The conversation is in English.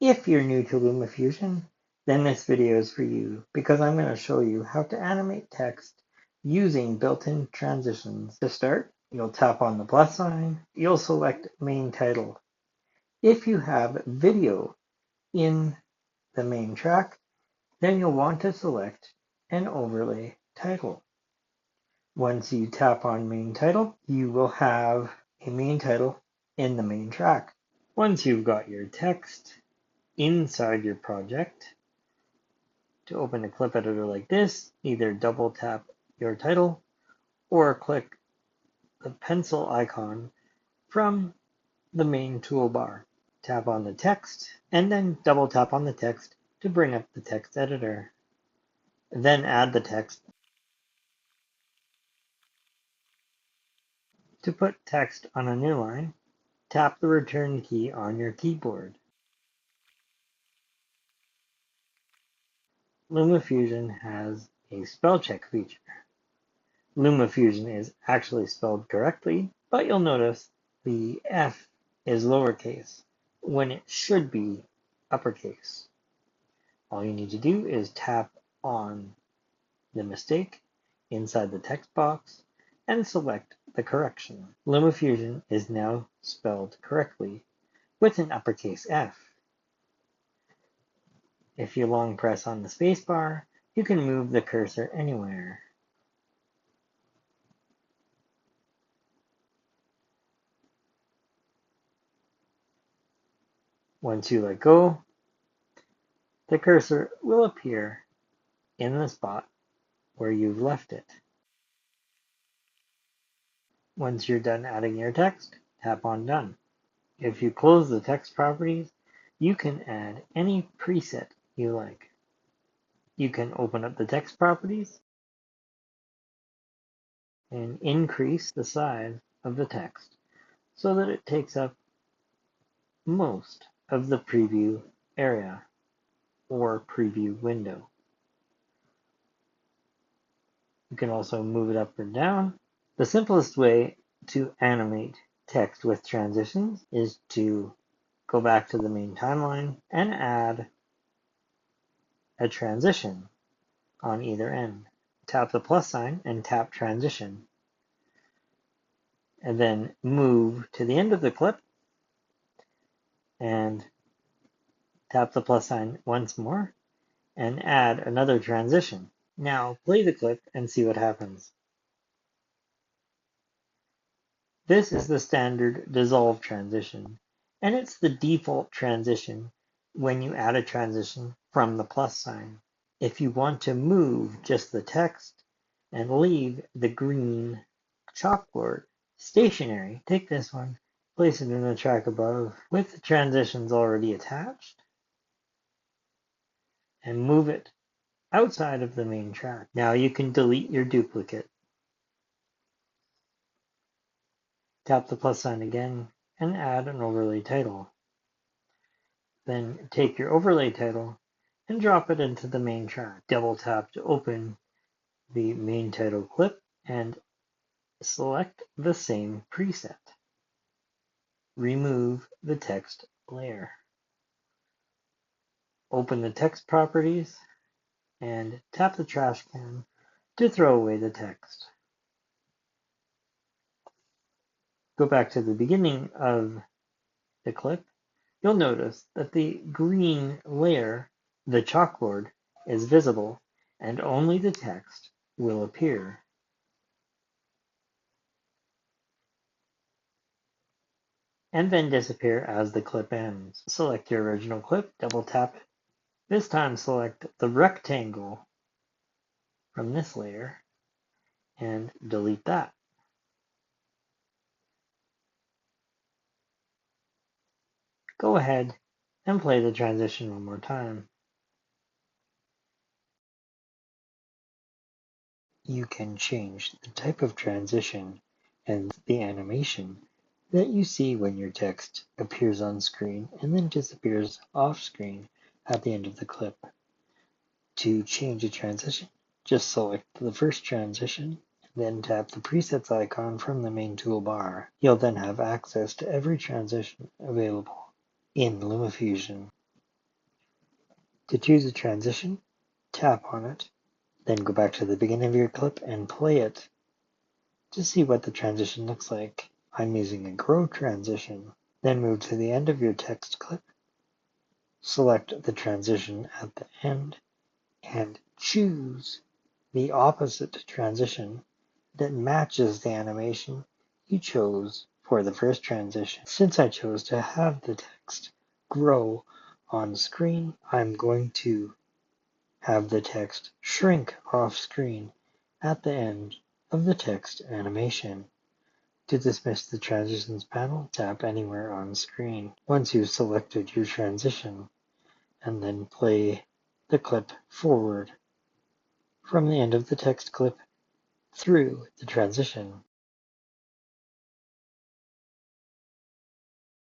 If you're new to LumaFusion, then this video is for you because I'm going to show you how to animate text using built-in transitions. To start, you'll tap on the plus sign, you'll select main title. If you have video in the main track, then you'll want to select an overlay title. Once you tap on main title, you will have a main title in the main track. Once you've got your text inside your project, to open a clip editor like this, either double tap your title or click the pencil icon from the main toolbar. Tap on the text and then double tap on the text to bring up the text editor. Then add the text. To put text on a new line, tap the return key on your keyboard. LumaFusion has a spell check feature. LumaFusion is actually spelled correctly, but you'll notice the F is lowercase when it should be uppercase. All you need to do is tap on the mistake inside the text box and select the correction. LumaFusion is now spelled correctly with an uppercase F. If you long press on the spacebar, you can move the cursor anywhere. Once you let go, the cursor will appear in the spot where you've left it. Once you're done adding your text, tap on Done. If you close the text properties, you can add any preset you like. You can open up the text properties and increase the size of the text so that it takes up most of the preview area or preview window. You can also move it up or down. The simplest way to animate text with transitions is to go back to the main timeline and add a transition on either end. Tap the plus sign and tap transition. And then move to the end of the clip and tap the plus sign once more and add another transition. Now play the clip and see what happens. This is the standard dissolve transition, and it's the default transition when you add a transition from the plus sign. If you want to move just the text and leave the green chalkboard stationary, take this one, place it in the track above with the transitions already attached, and move it outside of the main track. Now you can delete your duplicate. Tap the plus sign again and add an overlay title. Then take your overlay title and drop it into the main track. Double tap to open the main title clip and select the same preset. Remove the text layer. Open the text properties and tap the trash can to throw away the text. Go back to the beginning of the clip. You'll notice that the green layer, the chalkboard, is visible and only the text will appear. And then disappear as the clip ends. Select your original clip, double tap. This time select the rectangle from this layer and delete that. Go ahead and play the transition one more time. You can change the type of transition and the animation that you see when your text appears on screen and then disappears off screen at the end of the clip. To change a transition, just select the first transition, then tap the presets icon from the main toolbar. You'll then have access to every transition available in LumaFusion. To choose a transition, tap on it, then go back to the beginning of your clip and play it to see what the transition looks like. I'm using a grow transition. Then move to the end of your text clip, select the transition at the end, and choose the opposite transition that matches the animation you chose for the first transition. Since I chose to have the text grow on screen, I'm going to have the text shrink off screen at the end of the text animation. To dismiss the transitions panel, tap anywhere on screen once you've selected your transition, and then play the clip forward from the end of the text clip through the transition.